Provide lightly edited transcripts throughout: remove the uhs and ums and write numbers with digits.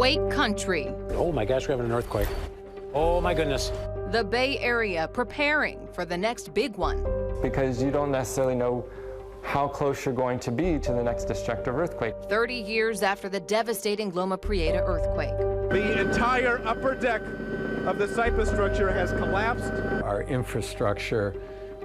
Quake country. Oh my gosh, we're having an earthquake. Oh my goodness. The Bay Area preparing for the next big one. Because you don't necessarily know how close you're going to be to the next destructive earthquake. 30 years after the devastating Loma Prieta earthquake. The entire upper deck of the Cypress structure has collapsed. Our infrastructure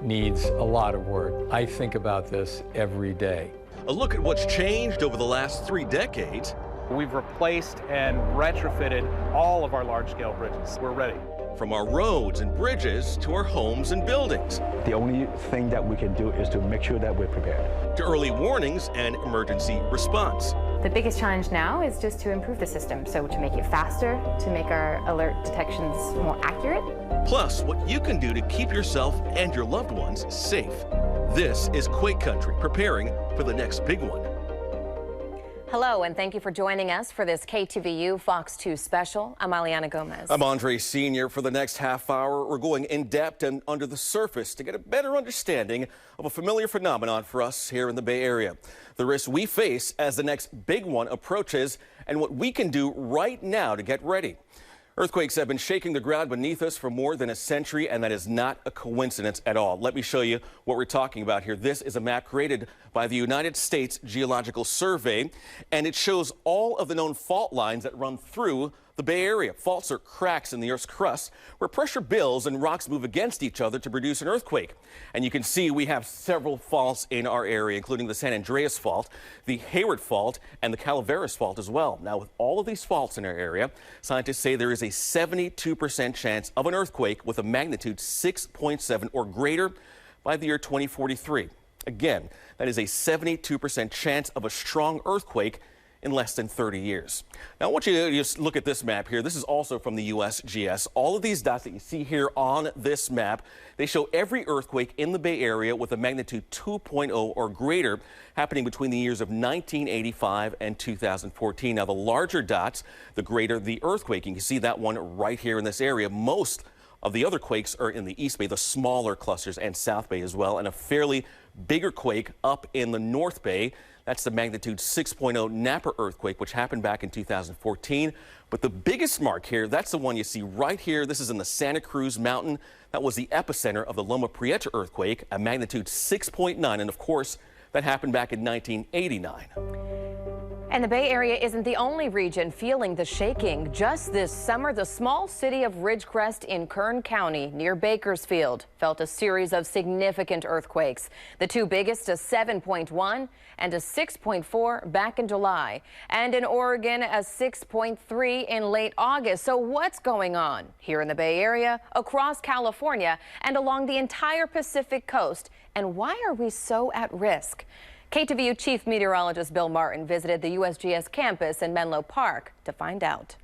needs a lot of work. I think about this every day. A look at what's changed over the last 3 decades. We've replaced and retrofitted all of our large-scale bridges. We're ready. From our roads and bridges to our homes and buildings. The only thing that we can do is to make sure that we're prepared. To early warnings and emergency response. The biggest challenge now is just to improve the system, so to make it faster, to make our alert detections more accurate. Plus, what you can do to keep yourself and your loved ones safe. This is Quake Country, preparing for the next big one. Hello, and thank you for joining us for this KTVU Fox 2 special. I'm Aliana Gomez. I'm Andre Sr. For the next half hour, we're going in depth and under the surface to get a better understanding of a familiar phenomenon for us here in the Bay Area. The risks we face as the next big one approaches and what we can do right now to get ready. Earthquakes have been shaking the ground beneath us for more than a century, and that is not a coincidence at all. Let me show you what we're talking about here. This is a map created by the United States Geological Survey, and it shows all of the known fault lines that run through the Bay Area. Faults are cracks in the Earth's crust where pressure builds and rocks move against each other to produce an earthquake. And you can see we have several faults in our area, including the San Andreas Fault, the Hayward Fault, and the Calaveras Fault as well. Now, with all of these faults in our area, scientists say there is a 72% chance of an earthquake with a magnitude 6.7 or greater by the year 2043. Again, that is a 72% chance of a strong earthquake in less than 30 years. Now, I want you to just look at this map here. This is also from the USGS. All of these dots that you see here on this map, they show every earthquake in the Bay Area with a magnitude 2.0 or greater happening between the years of 1985 and 2014. Now, the larger dots, the greater the earthquake. You can see that one right here in this area. Most of the other quakes are in the East Bay, the smaller clusters, and South Bay as well, and a fairly bigger quake up in the North Bay. That's the magnitude 6.0 Napa earthquake, which happened back in 2014. But the biggest mark here, that's the one you see right here. This is in the Santa Cruz Mountain. That was the epicenter of the Loma Prieta earthquake, a magnitude 6.9. And of course, that happened back in 1989. And the Bay Area isn't the only region feeling the shaking. Just this summer, the small city of Ridgecrest in Kern County near Bakersfield felt a series of significant earthquakes. The two biggest, a 7.1 and a 6.4 back in July. And in Oregon, a 6.3 in late August. So what's going on here in the Bay Area, across California, and along the entire Pacific coast? And why are we so at risk? KTVU Chief Meteorologist Bill Martin visited the USGS campus in Menlo Park to find out.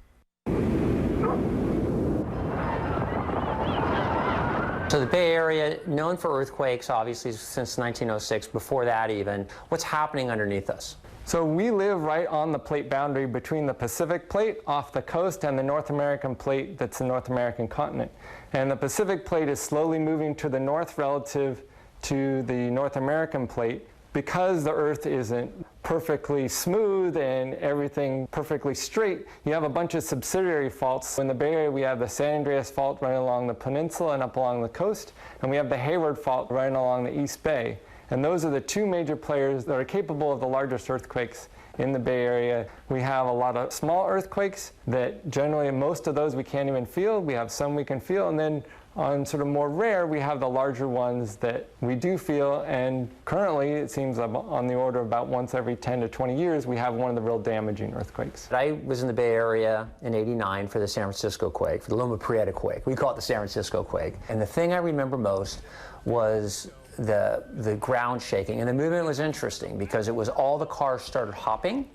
So the Bay Area, known for earthquakes, obviously, since 1906, before that even. What's happening underneath us? So we live right on the plate boundary between the Pacific plate off the coast and the North American plate that's the North American continent. And the Pacific plate is slowly moving to the north relative to the North American plate. Because the Earth isn't perfectly smooth and everything perfectly straight, you have a bunch of subsidiary faults. In the Bay Area, we have the San Andreas Fault running along the peninsula and up along the coast, and we have the Hayward Fault running along the East Bay. And those are the two major players that are capable of the largest earthquakes in the Bay Area. We have a lot of small earthquakes that generally, most of those we can't even feel. We have some we can feel, and then on sort of more rare, we have the larger ones that we do feel, and currently it seems on the order of about once every 10 to 20 years, we have one of the real damaging earthquakes. I was in the Bay Area in '89 for the San Francisco quake, for the Loma Prieta quake. We call it the San Francisco quake. And the thing I remember most was the ground shaking. And the movement was interesting because it was all the cars started hopping.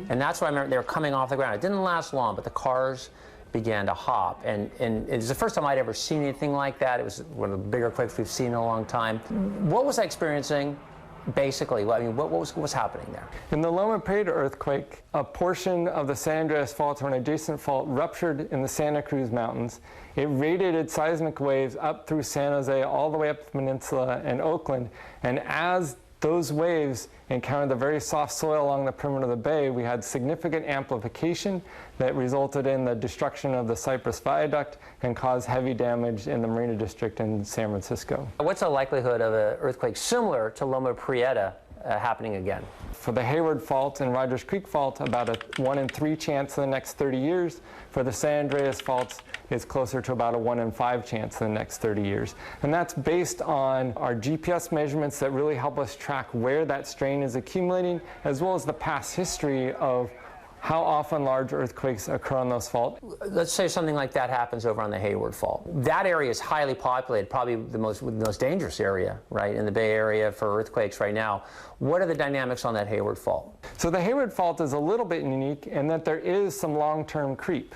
And that's what I remember. They were coming off the ground. It didn't last long, but the cars began to hop, and it was the first time I'd ever seen anything like that. It was one of the bigger quakes we've seen in a long time. What was I experiencing, basically? I mean, what was happening there? In the Loma Prieta earthquake, a portion of the San Andreas Fault or an adjacent fault ruptured in the Santa Cruz Mountains. It radiated seismic waves up through San Jose, all the way up the peninsula and Oakland, and as those waves encountered the very soft soil along the perimeter of the bay. We had significant amplification that resulted in the destruction of the Cypress Viaduct and caused heavy damage in the Marina District in San Francisco. What's the likelihood of an earthquake similar to Loma Prieta happening again? For the Hayward Fault and Rogers Creek Fault, about a 1 in 3 chance in the next 30 years. For the San Andreas Faults, it's closer to about a 1 in 5 chance in the next 30 years. And that's based on our GPS measurements that really help us track where that strain is accumulating, as well as the past history of how often large earthquakes occur on those faults. Let's say something like that happens over on the Hayward Fault. That area is highly populated, probably the most dangerous area, right, in the Bay Area for earthquakes right now. What are the dynamics on that Hayward Fault? So the Hayward Fault is a little bit unique in that there is some long-term creep,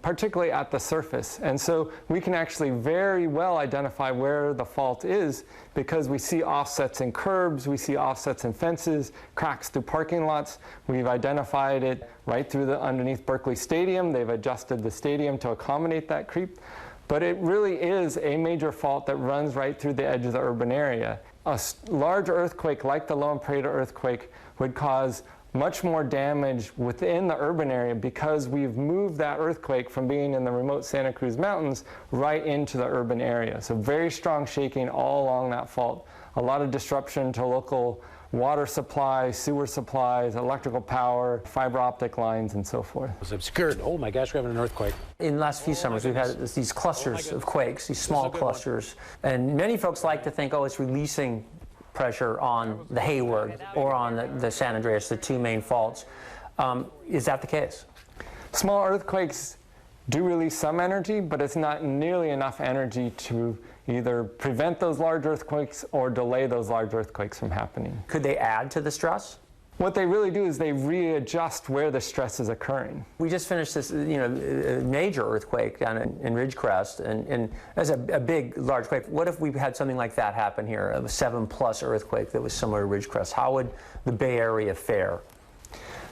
particularly at the surface. And so we can actually very well identify where the fault is because we see offsets in curbs, we see offsets in fences, cracks through parking lots. We've identified it right through underneath Berkeley Stadium. They've adjusted the stadium to accommodate that creep. But it really is a major fault that runs right through the edge of the urban area. A large earthquake like the Loma Prieta earthquake would cause much more damage within the urban area because we've moved that earthquake from being in the remote Santa Cruz Mountains right into the urban area. So very strong shaking all along that fault. A lot of disruption to local water supply, sewer supplies, electrical power, fiber optic lines, and so forth. It's obscured. Oh my gosh, we're having an earthquake. In the last few summers, we've had these clusters of quakes, these small clusters. And many folks like to think, oh, it's releasing pressure on the Hayward or on the San Andreas, the 2 main faults. Is that the case? Small earthquakes do release some energy, but it's not nearly enough energy to either prevent those large earthquakes or delay those large earthquakes from happening. Could they add to the stress? What they really do is they readjust where the stress is occurring. We just finished this, major earthquake down in Ridgecrest, and that's a big, large quake. What if we had something like that happen here, a 7+ earthquake that was similar to Ridgecrest? How would the Bay Area fare?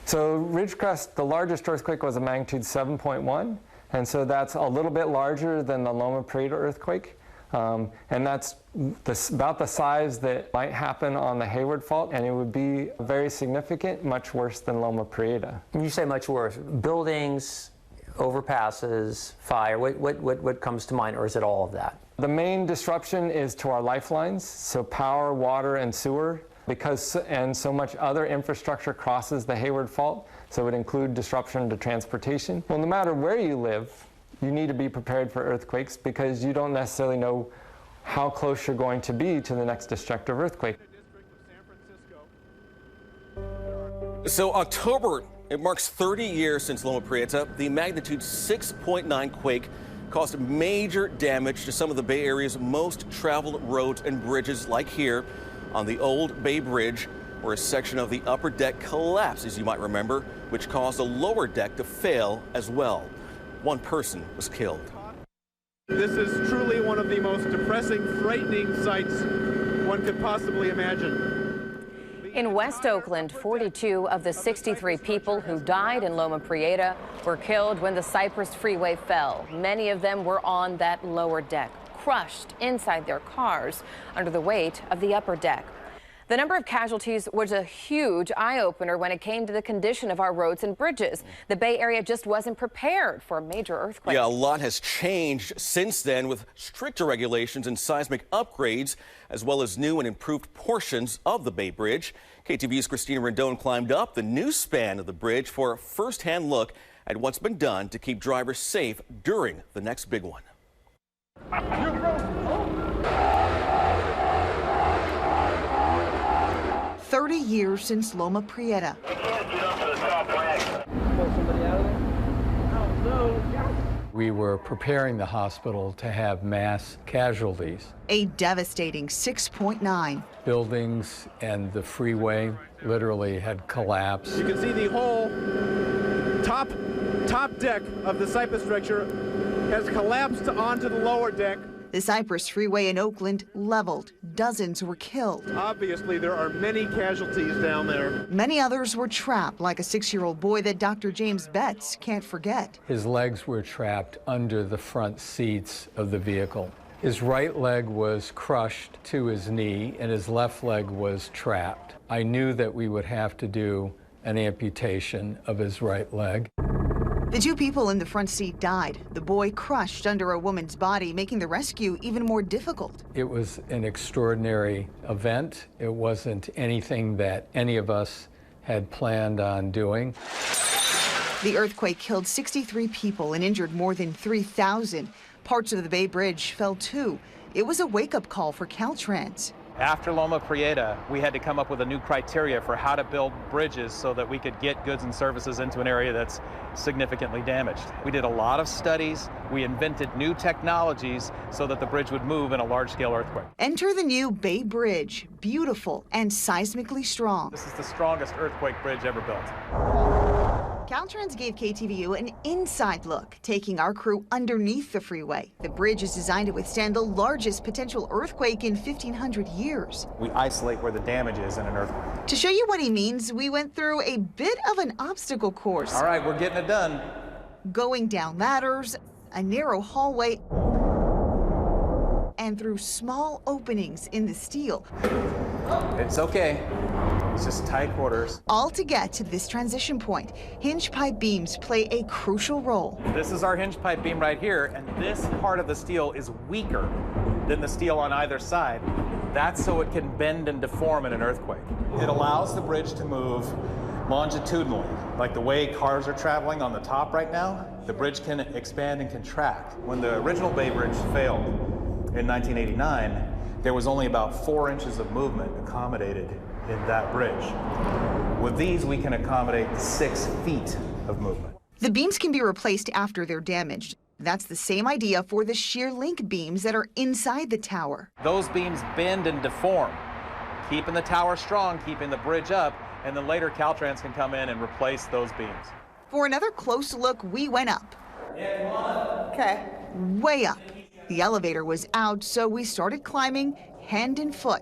So Ridgecrest, the largest earthquake was a magnitude 7.1, and so that's a little bit larger than the Loma Prieta earthquake. And that's about the size that might happen on the Hayward Fault, and it would be very significant, much worse than Loma Prieta. When you say much worse, buildings, overpasses, fire, what comes to mind, or is it all of that? The main disruption is to our lifelines, so power, water, and sewer, and so much other infrastructure crosses the Hayward Fault, so it would include disruption to transportation. Well, no matter where you live, you need to be prepared for earthquakes because you don't necessarily know how close you're going to be to the next destructive earthquake. So October, it marks 30 years since Loma Prieta. The magnitude 6.9 quake caused major damage to some of the Bay Area's most traveled roads and bridges, like here on the Old Bay Bridge, where a section of the upper deck collapsed, as you might remember, which caused the lower deck to fail as well. 1 person was killed. This is truly one of the most depressing, frightening sights one could possibly imagine. In West Oakland, 42 of the 63 people who died in Loma Prieta were killed when the Cypress Freeway fell. Many of them were on that lower deck, crushed inside their cars under the weight of the upper deck. The number of casualties was a huge eye-opener when it came to the condition of our roads and bridges. The Bay Area just wasn't prepared for a major earthquake. Yeah, a lot has changed since then with stricter regulations and seismic upgrades, as well as new and improved portions of the Bay Bridge. KTVU's Christina Rendon climbed up the new span of the bridge for a first-hand look at what's been done to keep drivers safe during the next big one. 30 years since Loma Prieta. We were preparing the hospital to have mass casualties. A devastating 6.9. Buildings and the freeway literally had collapsed. You can see the whole top deck of the Cypress structure has collapsed onto the lower deck. The Cypress Freeway in Oakland leveled. Dozens were killed. Obviously, there are many casualties down there. Many others were trapped, like a 6-year-old boy that Dr. James Betts can't forget. His legs were trapped under the front seats of the vehicle. His right leg was crushed to his knee and his left leg was trapped. I knew that we would have to do an amputation of his right leg. The two people in the front seat died. The boy crushed under a woman's body, making the rescue even more difficult. It was an extraordinary event. It wasn't anything that any of us had planned on doing. The earthquake killed 63 people and injured more than 3,000. Parts of the Bay Bridge fell too. It was a wake-up call for Caltrans. After Loma Prieta, we had to come up with a new criteria for how to build bridges so that we could get goods and services into an area that's significantly damaged. We did a lot of studies. We invented new technologies so that the bridge would move in a large-scale earthquake. Enter the new Bay Bridge, beautiful and seismically strong. This is the strongest earthquake bridge ever built. Caltrans gave KTVU an inside look, taking our crew underneath the freeway. The bridge is designed to withstand the largest potential earthquake in 1,500 years. We isolate where the damage is in an earthquake. To show you what he means, we went through a bit of an obstacle course. All right, we're getting it done. Going down ladders, a narrow hallway, and through small openings in the steel. It's okay. It's just tight quarters. All to get to this transition point. Hinge pipe beams play a crucial role. This is our hinge pipe beam right here, and this part of the steel is weaker than the steel on either side. That's so it can bend and deform in an earthquake. It allows the bridge to move longitudinally, like the way cars are traveling on the top right now. The bridge can expand and contract. When the original Bay Bridge failed in 1989, there was only about 4 inches of movement accommodated in that bridge. With these, we can accommodate 6 feet of movement. The beams can be replaced after they're damaged. That's the same idea for the shear link beams that are inside the tower. Those beams bend and deform, keeping the tower strong, keeping the bridge up, and then later Caltrans can come in and replace those beams. For another close look, we went up. Yeah, come on. Okay. Way up. The elevator was out, so we started climbing hand and foot.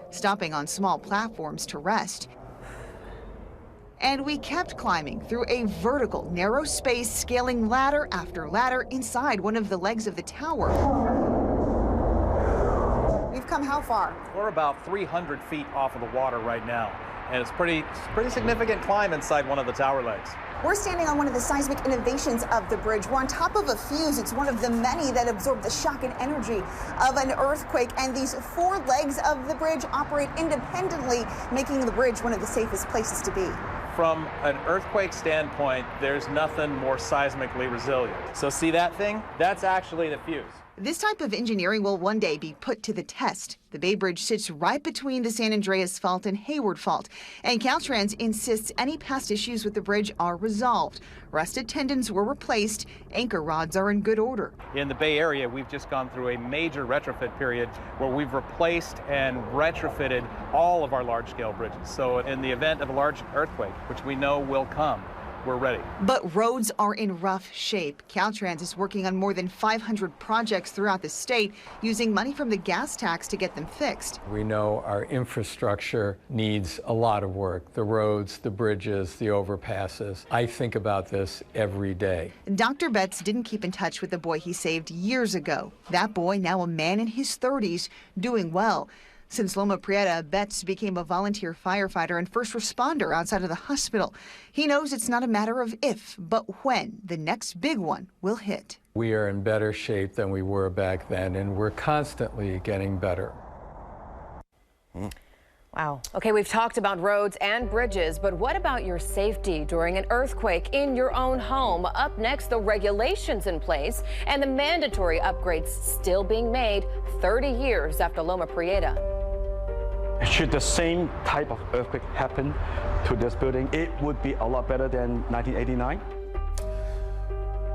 Stopping on small platforms to rest. And we kept climbing through a vertical, narrow space, scaling ladder after ladder inside one of the legs of the tower. We've come how far? We're about 300 feet off of the water right now, and it's pretty significant climb inside one of the tower legs. We're standing on one of the seismic innovations of the bridge. We're on top of a fuse. It's one of the many that absorb the shock and energy of an earthquake. And these 4 legs of the bridge operate independently, making the bridge one of the safest places to be. From an earthquake standpoint, there's nothing more seismically resilient. So see that thing? That's actually the fuse. This type of engineering will one day be put to the test. The Bay Bridge sits right between the San Andreas Fault and Hayward Fault, and Caltrans insists any past issues with the bridge are resolved. Rusted tendons were replaced, anchor rods are in good order. In the Bay Area, we've just gone through a major retrofit period where we've replaced and retrofitted all of our large-scale bridges. So in the event of a large earthquake, which we know will come, we're ready. But roads are in rough shape. Caltrans is working on more than 500 projects throughout the state, using money from the gas tax to get them fixed. We know our infrastructure needs a lot of work. The roads, the bridges, the overpasses. I think about this every day. Dr. Betts didn't keep in touch with the boy he saved years ago. That boy, now a man in his 30s, doing well. Since Loma Prieta, Betts became a volunteer firefighter and first responder outside of the hospital. He knows it's not a matter of if, but when the next big one will hit. We are in better shape than we were back then, and we're constantly getting better. Wow. Okay, we've talked about roads and bridges, but what about your safety during an earthquake in your own home? Up next, the regulations in place and the mandatory upgrades still being made 30 years after Loma Prieta. Should the same type of earthquake happen to this building, it would be a lot better than 1989.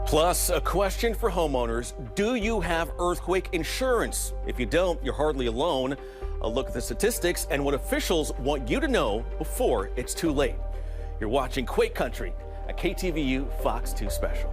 Plus, a question for homeowners. Do you have earthquake insurance? If you don't, you're hardly alone. A look at the statistics and what officials want you to know before it's too late. You're watching Quake Country, a KTVU Fox 2 special.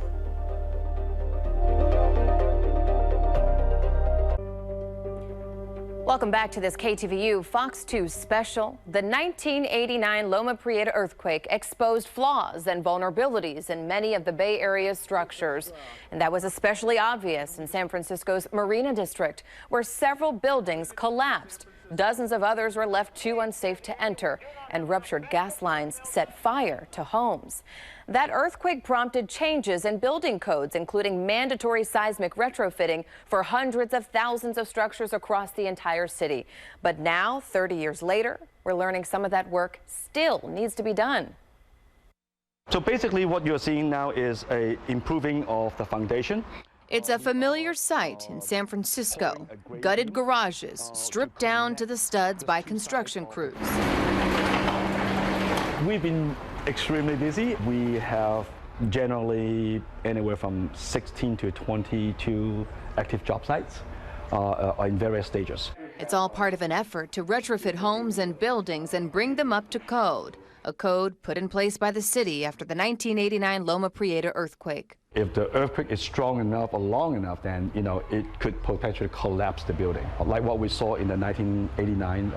Welcome back to this KTVU Fox 2 special. The 1989 Loma Prieta earthquake exposed flaws and vulnerabilities in many of the Bay Area's structures. And that was especially obvious in San Francisco's Marina District, where several buildings collapsed. Dozens of others were left too unsafe to enter, and ruptured gas lines set fire to homes. That earthquake prompted changes in building codes, including mandatory seismic retrofitting for hundreds of thousands of structures across the entire city. But now, 30 years later, we're learning some of that work still needs to be done. So basically what you're seeing now is a improving of the foundation. It's a familiar sight in San Francisco. Gutted garages stripped down to the studs by construction crews. We've been extremely busy. We have generally anywhere from 16 to 22 active job sites in various stages. It's all part of an effort to retrofit homes and buildings and bring them up to code. A code put in place by the city after the 1989 Loma Prieta earthquake. If the earthquake is strong enough or long enough, then it could potentially collapse the building, like what we saw in the 1989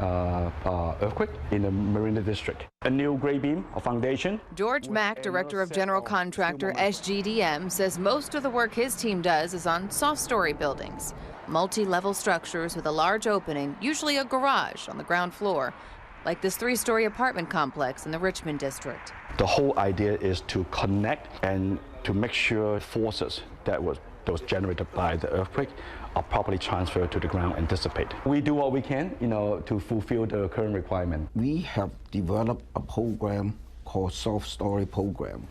earthquake in the Marina District. A new grade beam, a foundation. George Mack, director of general contractor SGDM, says most of the work his team does is on soft-story buildings, multi-level structures with a large opening, usually a garage on the ground floor, like this 3-story apartment complex in the Richmond district. The whole idea is to connect and to make sure forces that was generated by the earthquake are properly transferred to the ground and dissipate. We do what we can, to fulfill the current requirement. We have developed a program called Soft Story Program.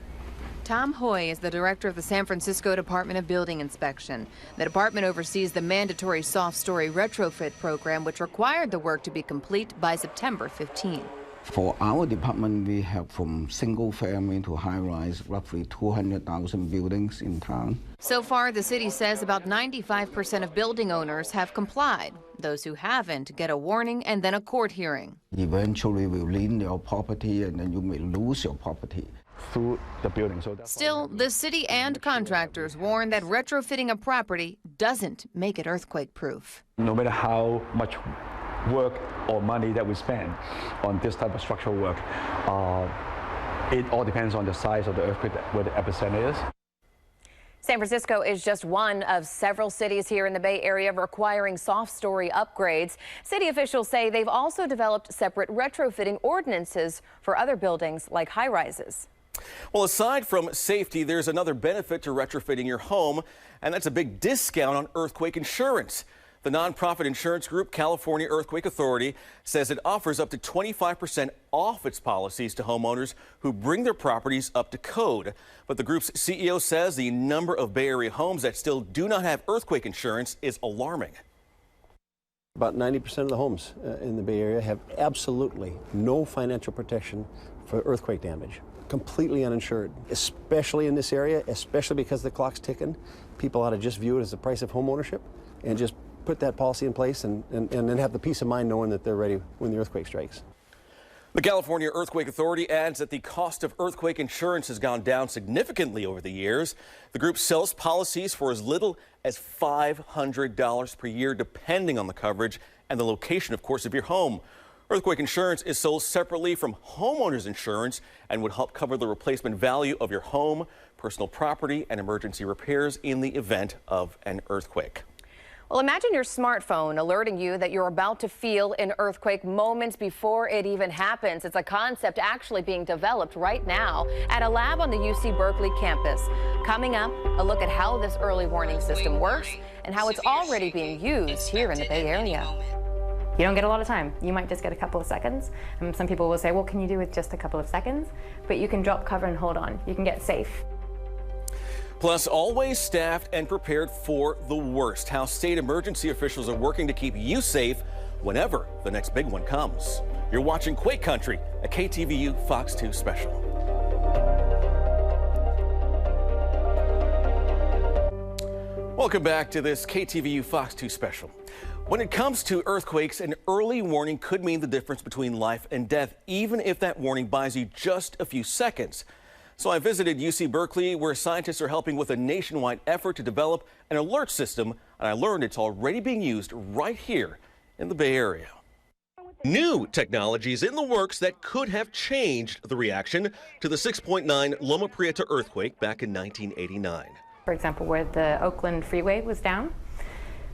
Tom Hoy is the director of the San Francisco Department of Building Inspection. The department oversees the mandatory soft-story retrofit program, which required the work to be complete by September 15. For our department, we have from single family to high-rise, roughly 200,000 buildings in town. So far, the city says about 95% of building owners have complied. Those who haven't get a warning and then a court hearing. Eventually, we'll lien your property and then you may lose your property. Through the building. Still, the city and contractors warn that retrofitting a property doesn't make it earthquake-proof. No matter how much work or money that we spend on this type of structural work, it all depends on the size of the earthquake where the epicenter is. San Francisco is just one of several cities here in the Bay Area requiring soft-story upgrades. City officials say they've also developed separate retrofitting ordinances for other buildings like high-rises. Well, aside from safety, there's another benefit to retrofitting your home, and that's a big discount on earthquake insurance. The nonprofit insurance group California Earthquake Authority says it offers up to 25% off its policies to homeowners who bring their properties up to code. But the group's CEO says the number of Bay Area homes that still do not have earthquake insurance is alarming. About 90% of the homes in the Bay Area have absolutely no financial protection for earthquake damage. Completely uninsured, especially in this area, especially because the clock's ticking. People ought to just view it as the price of home ownership and just put that policy in place and then have the peace of mind knowing that they're ready when the earthquake strikes. The California Earthquake Authority adds that the cost of earthquake insurance has gone down significantly over the years. The group sells policies for as little as $500 per year, depending on the coverage and the location, of course, of your home. Earthquake insurance is sold separately from homeowners insurance and would help cover the replacement value of your home, personal property, and emergency repairs in the event of an earthquake. Well, imagine your smartphone alerting you that you're about to feel an earthquake moments before it even happens. It's a concept actually being developed right now at a lab on the UC Berkeley campus. Coming up, a look at how this early warning system works and how it's already being used here in the Bay Area. You don't get a lot of time. You might just get a couple of seconds. Some people will say, well, can you do with just a couple of seconds? But you can drop cover and hold on. You can get safe. Plus, always staffed and prepared for the worst. How state emergency officials are working to keep you safe whenever the next big one comes. You're watching Quake Country, a KTVU Fox 2 special. Welcome back to this KTVU Fox 2 special. When it comes to earthquakes, an early warning could mean the difference between life and death, even if that warning buys you just a few seconds. So I visited UC Berkeley, where scientists are helping with a nationwide effort to develop an alert system, and I learned it's already being used right here in the Bay Area. New technologies in the works that could have changed the reaction to the 6.9 Loma Prieta earthquake back in 1989. For example, where the Oakland freeway was down,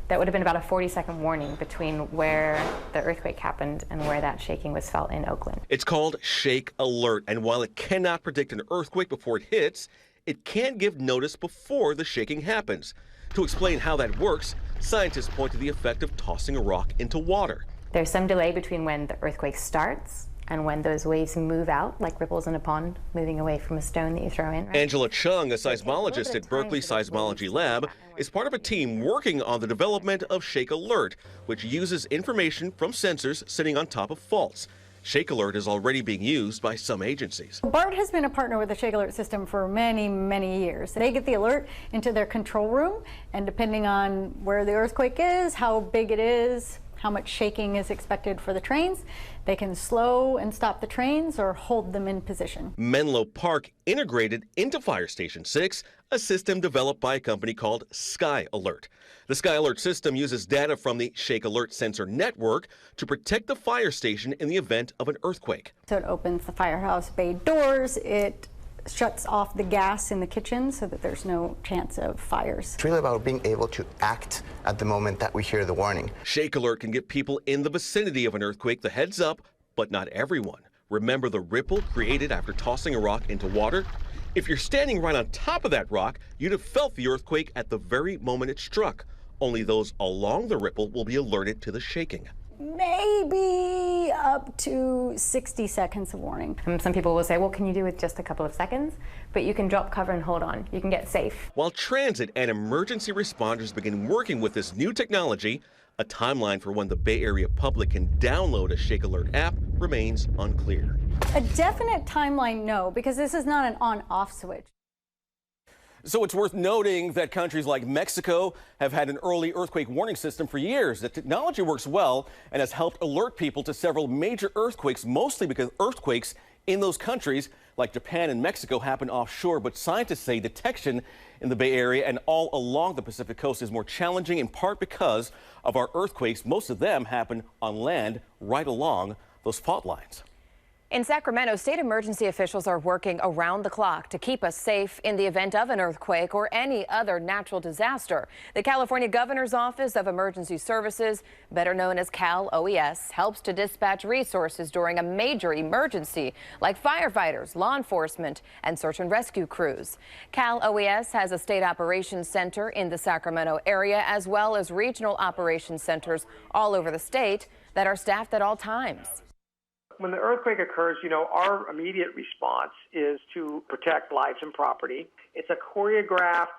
that would have been about a 40-second warning between where the earthquake happened and where that shaking was felt in Oakland. It's called Shake Alert, and while it cannot predict an earthquake before it hits, it can give notice before the shaking happens. To explain how that works, scientists point to the effect of tossing a rock into water. There's some delay between when the earthquake starts and when those waves move out, like ripples in a pond moving away from a stone that you throw in. Right? Angela Chung, a seismologist at Berkeley Seismology Lab, is part of a team working on the development of Shake Alert, which uses information from sensors sitting on top of faults. Shake Alert is already being used by some agencies. BART has been a partner with the Shake Alert system for many, many years. They get the alert into their control room, and depending on where the earthquake is, how big it is, how much shaking is expected for the trains, they can slow and stop the trains or hold them in position. Menlo Park integrated into Fire Station 6 a system developed by a company called Sky Alert. The Sky Alert system uses data from the Shake Alert sensor network to protect the fire station in the event of an earthquake. So it opens the firehouse bay doors, it shuts off the gas in the kitchen so that there's no chance of fires. It's really about being able to act at the moment that we hear the warning. Shake Alert can give people in the vicinity of an earthquake the heads up, but not everyone. Remember the ripple created after tossing a rock into water? If you're standing right on top of that rock, you'd have felt the earthquake at the very moment it struck. Only those along the ripple will be alerted to the shaking. Maybe up to 60 seconds of warning. Some people will say, well, can you do it just a couple of seconds? But you can drop cover and hold on. You can get safe. While transit and emergency responders begin working with this new technology, a timeline for when the Bay Area public can download a Shake Alert app remains unclear. A definite timeline, no, because this is not an on-off switch. So it's worth noting that countries like Mexico have had an early earthquake warning system for years. The technology works well and has helped alert people to several major earthquakes, mostly because earthquakes in those countries, like Japan and Mexico, happen offshore. But scientists say detection in the Bay Area and all along the Pacific coast is more challenging, in part because of our earthquakes. Most of them happen on land right along those fault lines. In Sacramento, state emergency officials are working around the clock to keep us safe in the event of an earthquake or any other natural disaster. The California Governor's Office of Emergency Services, better known as Cal OES, helps to dispatch resources during a major emergency, like firefighters, law enforcement, and search and rescue crews. Cal OES has a state operations center in the Sacramento area, as well as regional operations centers all over the state that are staffed at all times. When the earthquake occurs, our immediate response is to protect lives and property. It's a choreographed,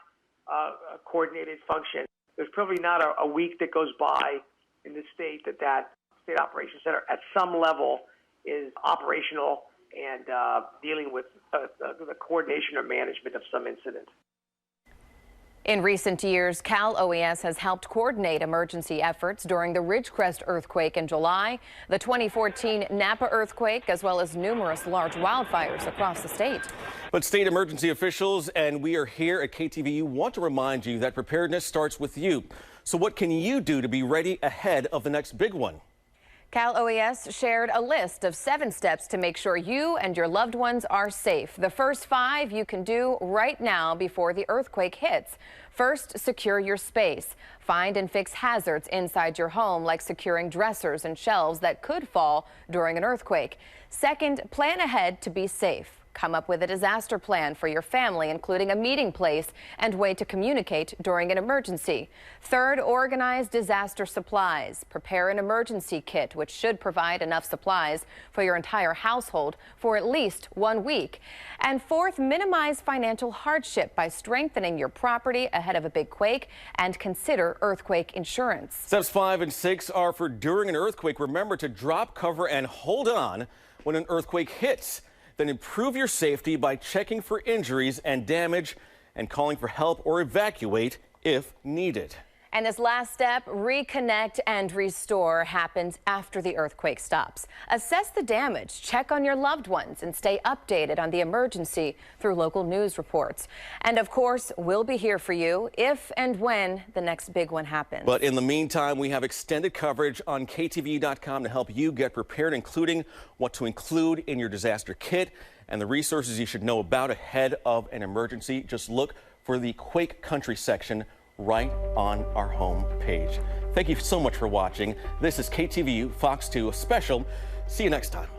coordinated function. There's probably not a week that goes by in the state that state operations center at some level is operational and dealing with the coordination or management of some incident. In recent years, Cal OES has helped coordinate emergency efforts during the Ridgecrest earthquake in July, the 2014 Napa earthquake, as well as numerous large wildfires across the state. But state emergency officials and we are here at KTVU want to remind you that preparedness starts with you. So what can you do to be ready ahead of the next big one? Cal OES shared a list of 7 steps to make sure you and your loved ones are safe. The first 5 you can do right now before the earthquake hits. First, secure your space. Find and fix hazards inside your home, like securing dressers and shelves that could fall during an earthquake. Second, plan ahead to be safe. Come up with a disaster plan for your family, including a meeting place and way to communicate during an emergency. Third, organize disaster supplies. Prepare an emergency kit, which should provide enough supplies for your entire household for at least 1 week. And fourth, minimize financial hardship by strengthening your property ahead of a big quake, and consider earthquake insurance. Steps 5 and 6 are for during an earthquake. Remember to drop cover and hold on when an earthquake hits. Then improve your safety by checking for injuries and damage and calling for help or evacuate if needed. And this last step, reconnect and restore, happens after the earthquake stops. Assess the damage, check on your loved ones, and stay updated on the emergency through local news reports. And of course, we'll be here for you if and when the next big one happens. But in the meantime, we have extended coverage on KTVU.com to help you get prepared, including what to include in your disaster kit and the resources you should know about ahead of an emergency. Just look for the Quake Country section right on our home page. Thank you so much for watching. This is KTVU Fox 2 special. See you next time.